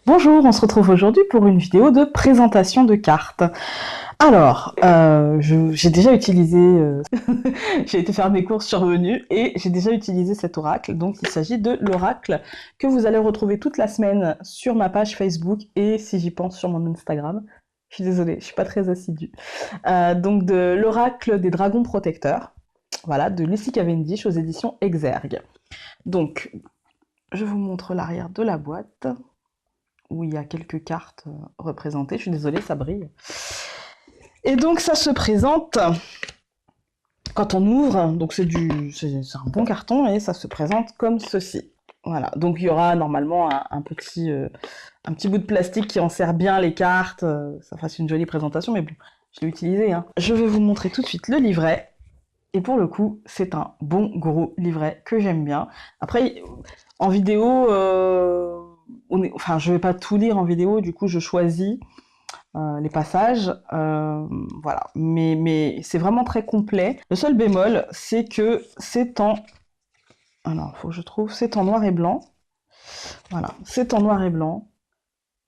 Bonjour, on se retrouve aujourd'hui pour une vidéo de présentation de cartes. Alors, j'ai déjà utilisé, j'ai été faire mes courses, je suis revenue et j'ai déjà utilisé cet oracle. Donc, il s'agit de l'oracle que vous allez retrouver toute la semaine sur ma page Facebook et si j'y pense sur mon Instagram. Je suis désolée, je suis pas très assidue. Donc, de l'oracle des dragons protecteurs, voilà, de Lucy Cavendish aux éditions Exergue. Donc, je vous montre l'arrière de la boîte où il y a quelques cartes représentées. Je suis désolée, ça brille. Et donc ça se présente quand on ouvre, donc c'est un bon carton et ça se présente comme ceci. Voilà, donc il y aura normalement un petit bout de plastique qui enserre bien les cartes, ça fasse une jolie présentation, mais bon, je l'ai utilisé. Hein. Je vais vous montrer tout de suite le livret. Et pour le coup, c'est un bon gros livret que j'aime bien. Après, en vidéo, enfin, je vais pas tout lire en vidéo, du coup, je choisis les passages, voilà. Mais c'est vraiment très complet. Le seul bémol, c'est que c'est en... Alors, faut que je trouve... C'est en noir et blanc. Voilà, c'est en noir et blanc.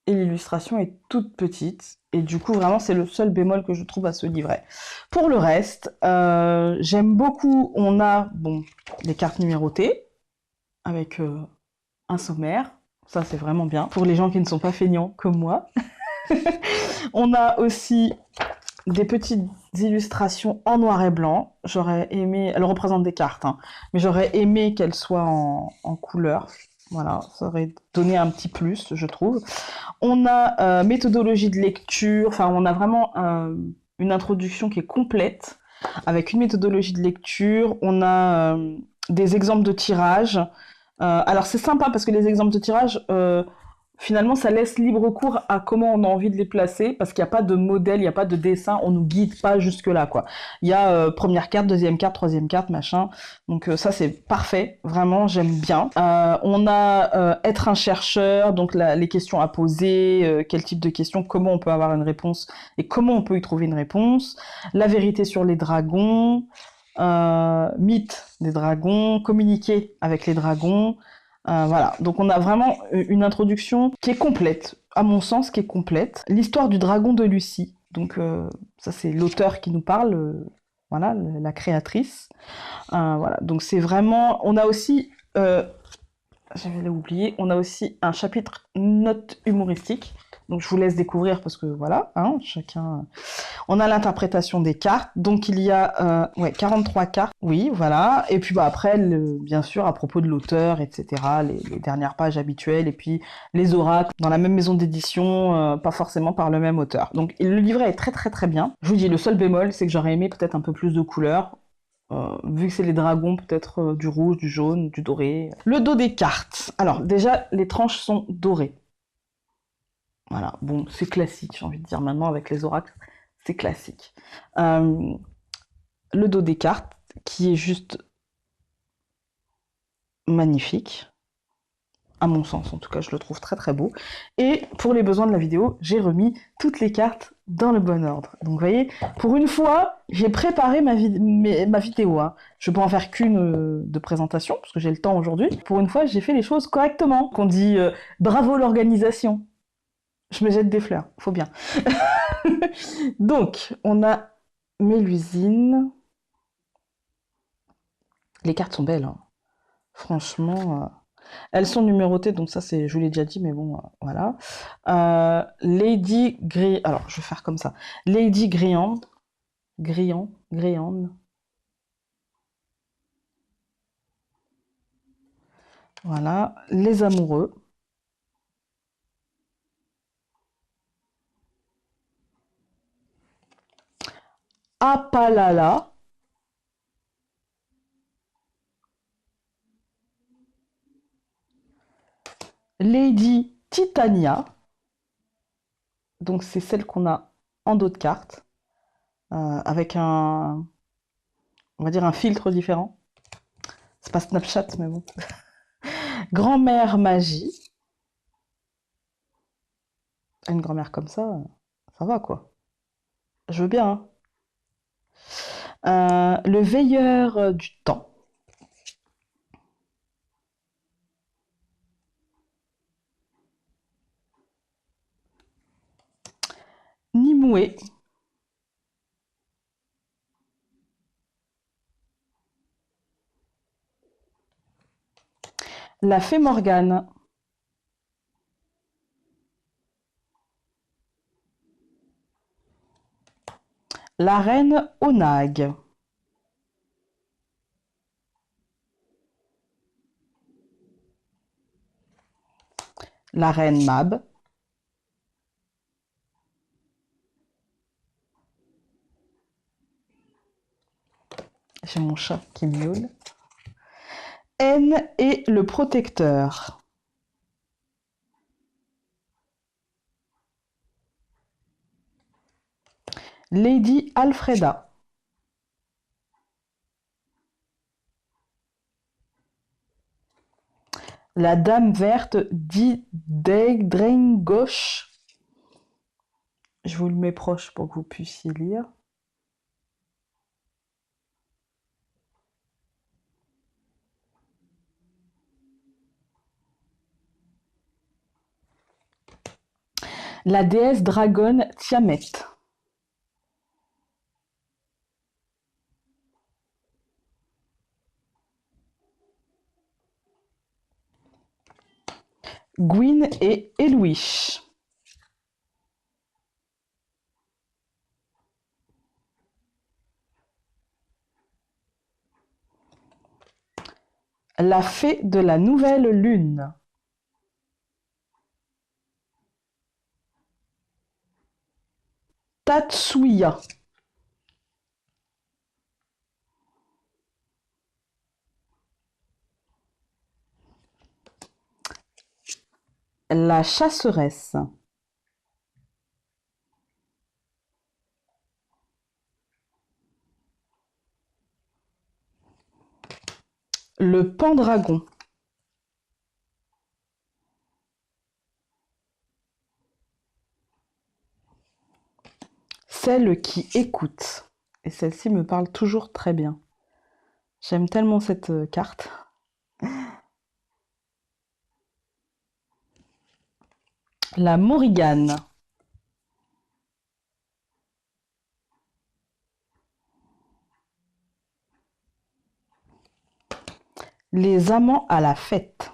Et l'illustration est toute petite. Et du coup, vraiment, c'est le seul bémol que je trouve à ce livret. Pour le reste, j'aime beaucoup... On a, bon, les cartes numérotées, avec un sommaire. Ça, c'est vraiment bien. Pour les gens qui ne sont pas feignants comme moi. On a aussi des petites illustrations en noir et blanc. J'aurais aimé... Elles représentent des cartes, hein, mais j'aurais aimé qu'elles soient en couleur. Voilà, ça aurait donné un petit plus, je trouve. On a méthodologie de lecture. Enfin, on a vraiment une introduction qui est complète, avec une méthodologie de lecture. On a des exemples de tirage. Alors, c'est sympa parce que les exemples de tirage... finalement, ça laisse libre cours à comment on a envie de les placer, parce qu'il n'y a pas de modèle, il n'y a pas de dessin, on nous guide pas jusque-là, quoi. Il y a première carte, deuxième carte, troisième carte, machin. Donc ça, c'est parfait, vraiment, j'aime bien. On a être un chercheur, donc les questions à poser, quel type de questions, comment on peut avoir une réponse et comment on peut y trouver une réponse. La vérité sur les dragons, mythe des dragons, communiquer avec les dragons. Voilà, donc on a vraiment une introduction qui est complète, à mon sens, qui est complète. L'histoire du dragon de Lucie, donc ça c'est l'auteur qui nous parle, voilà, la créatrice. Voilà, donc c'est vraiment... On a aussi, j'avais oublié, on a aussi un chapitre notes humoristiques, donc je vous laisse découvrir parce que voilà, hein, chacun... On a l'interprétation des cartes, donc il y a ouais, 43 cartes, oui, voilà. Et puis bah, après, bien sûr, à propos de l'auteur, etc., les dernières pages habituelles, et puis les oracles dans la même maison d'édition, pas forcément par le même auteur. Donc le livret est très très très bien. Je vous dis, le seul bémol, c'est que j'aurais aimé peut-être un peu plus de couleurs. Vu que c'est les dragons, peut-être du rouge, du jaune, du doré. Le dos des cartes. Alors déjà, les tranches sont dorées. Voilà, bon, c'est classique, j'ai envie de dire maintenant avec les oracles, c'est classique. Le dos des cartes, qui est juste magnifique, à mon sens en tout cas, je le trouve très très beau. Et pour les besoins de la vidéo, j'ai remis toutes les cartes dans le bon ordre. Donc vous voyez, pour une fois, j'ai préparé ma vidéo. Hein. Je peux en faire qu'une de présentation, parce que j'ai le temps aujourd'hui. Pour une fois, j'ai fait les choses correctement. Qu'on dit bravo l'organisation. Je me jette des fleurs, faut bien. Donc, on a Mélusine. Les cartes sont belles, hein. Franchement. Elles sont numérotées, donc ça, je vous l'ai déjà dit, mais bon, voilà. Lady Gris... Alors, je vais faire comme ça. Lady Grilland. Grilland. Voilà. Les amoureux. Apalala. Lady Titania. Donc, c'est celle qu'on a en dos de carte. Avec on va dire un filtre différent. C'est pas Snapchat, mais bon. Grand-mère magie. Une grand-mère comme ça va quoi. Je veux bien. Hein. Le veilleur du temps. Nimue. La fée Morgane. La reine Onag. La reine Mab. J'ai mon chat qui miaule. N et le protecteur. Lady Alfreda. La dame verte d'Eidrengosh. Je vous le mets proche pour que vous puissiez lire. La déesse dragonne Tiamet. Gwyn et Elouish. La fée de la nouvelle lune. Tatsuya. La chasseresse. Le pendragon. Celle qui écoute. Et celle-ci me parle toujours très bien. J'aime tellement cette carte. La Morrigan. Les amants à la fête.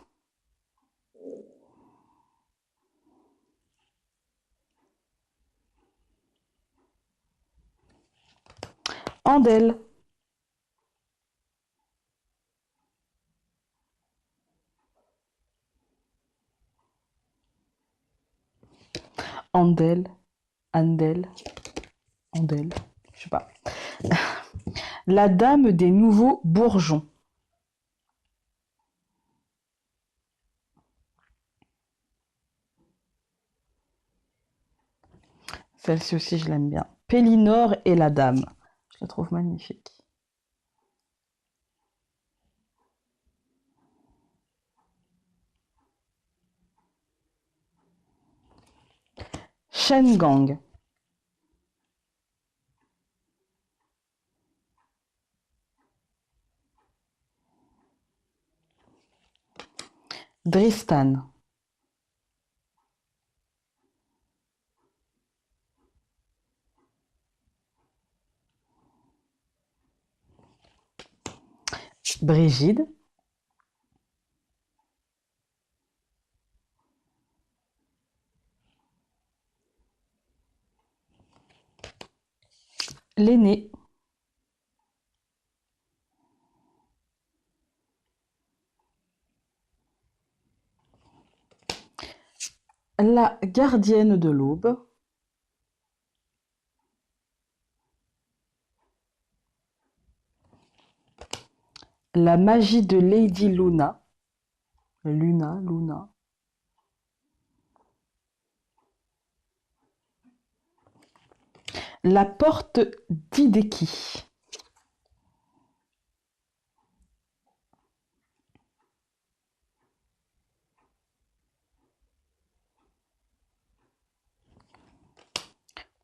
Andel. Andel. Andel. Andel. Je sais pas. La dame des nouveaux bourgeons. Celle-ci aussi, je l'aime bien. Pélinore et la dame. Je la trouve magnifique. Shengang. Dristan. Brigide. L'aîné. La gardienne de l'aube. La magie de Lady Luna. Luna. La porte d'Hideki.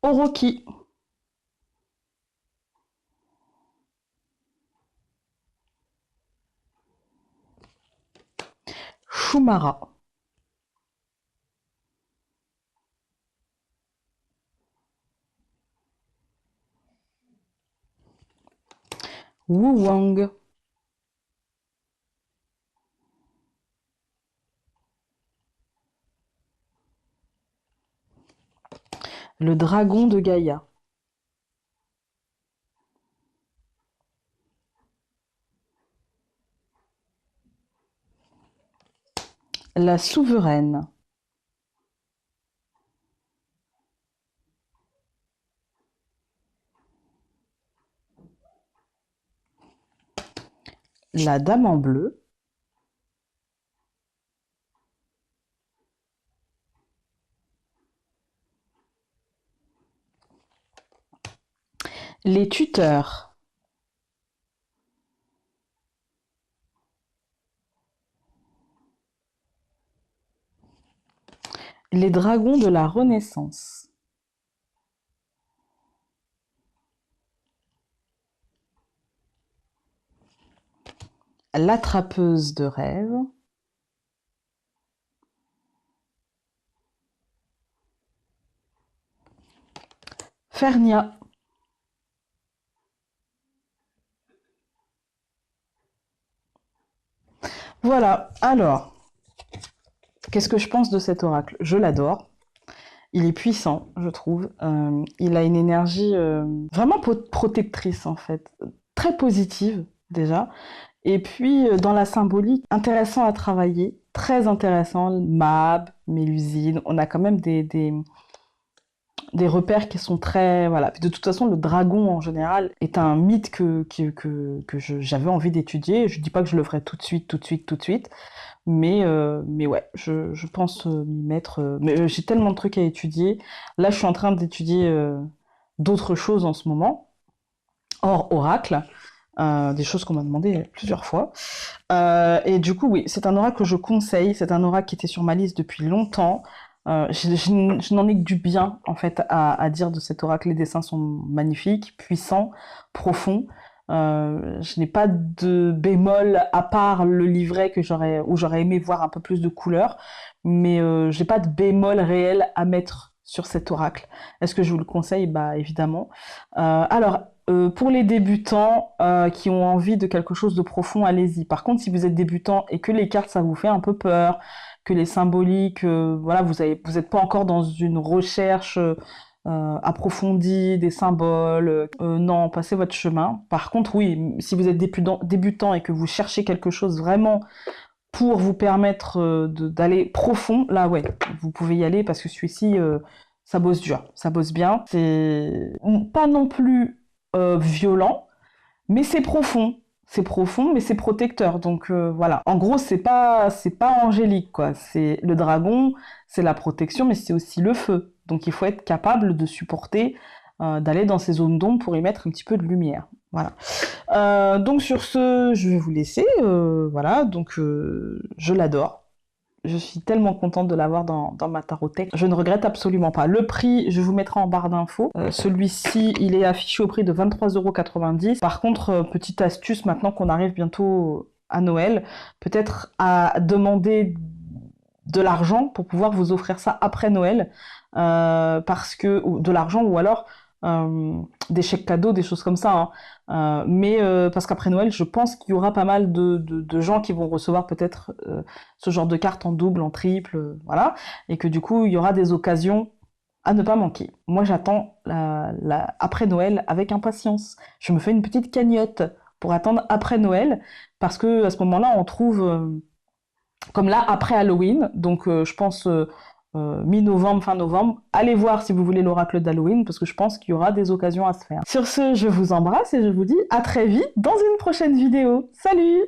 Oroki. Shumara. Wu Wang. Le dragon de Gaïa. La souveraine. La dame en bleu. Les tuteurs. Les dragons de la Renaissance. L'attrapeuse de rêves. Fernia. Voilà, alors, qu'est-ce que je pense de cet oracle? Je l'adore. Il est puissant, je trouve. Il a une énergie vraiment protectrice, en fait. Très positive, déjà. Et puis, dans la symbolique, intéressant à travailler. Très intéressant. Mab, Mélusine. On a quand même des repères qui sont très... Voilà. De toute façon, le dragon, en général, est un mythe que j'avais envie d'étudier. Je dis pas que je le ferai tout de suite, tout de suite, tout de suite. Mais ouais, je pense m'y mettre. Mais j'ai tellement de trucs à étudier. Là, je suis en train d'étudier d'autres choses en ce moment, hors oracle, des choses qu'on m'a demandé plusieurs fois. Et du coup, oui, c'est un oracle que je conseille. C'est un oracle qui était sur ma liste depuis longtemps. Je n'en ai que du bien, en fait, à dire de cet oracle. Les dessins sont magnifiques, puissants, profonds. Je n'ai pas de bémol à part le livret où j'aurais aimé voir un peu plus de couleurs, mais je n'ai pas de bémol réel à mettre sur cet oracle. Est-ce que je vous le conseille? Bah évidemment. Pour les débutants qui ont envie de quelque chose de profond, allez-y. Par contre, si vous êtes débutant et que les cartes ça vous fait un peu peur, que les symboliques, voilà, vous êtes pas encore dans une recherche approfondie des symboles, non, passez votre chemin. Par contre, oui, si vous êtes débutant et que vous cherchez quelque chose vraiment pour vous permettre d'aller profond, là, ouais, vous pouvez y aller parce que celui-ci, ça bosse dur, ça bosse bien. C'est pas non plus violent, mais c'est profond. C'est profond, mais c'est protecteur. Donc voilà. En gros, c'est pas angélique, quoi. C'est le dragon, c'est la protection, mais c'est aussi le feu. Donc il faut être capable de supporter, d'aller dans ces zones d'ombre pour y mettre un petit peu de lumière. Voilà. Donc sur ce, je vais vous laisser. Voilà. Donc je l'adore. Je suis tellement contente de l'avoir dans ma tarothèque. Je ne regrette absolument pas. Le prix, je vous mettrai en barre d'infos. Celui-ci, il est affiché au prix de 23,90 €. Par contre, petite astuce, maintenant qu'on arrive bientôt à Noël, peut-être à demander de l'argent pour pouvoir vous offrir ça après Noël. Parce que, ou de l'argent, ou alors des chèques cadeaux, des choses comme ça. Parce qu'après Noël, je pense qu'il y aura pas mal de gens qui vont recevoir peut-être ce genre de cartes en double, en triple, voilà, et que du coup, il y aura des occasions à ne pas manquer. Moi, j'attends après Noël avec impatience. Je me fais une petite cagnotte pour attendre après Noël, parce que à ce moment-là, on trouve, comme là, après Halloween, donc je pense mi-novembre, fin novembre. Allez voir si vous voulez l'oracle d'Halloween, parce que je pense qu'il y aura des occasions à se faire. Sur ce, je vous embrasse et je vous dis à très vite dans une prochaine vidéo. Salut!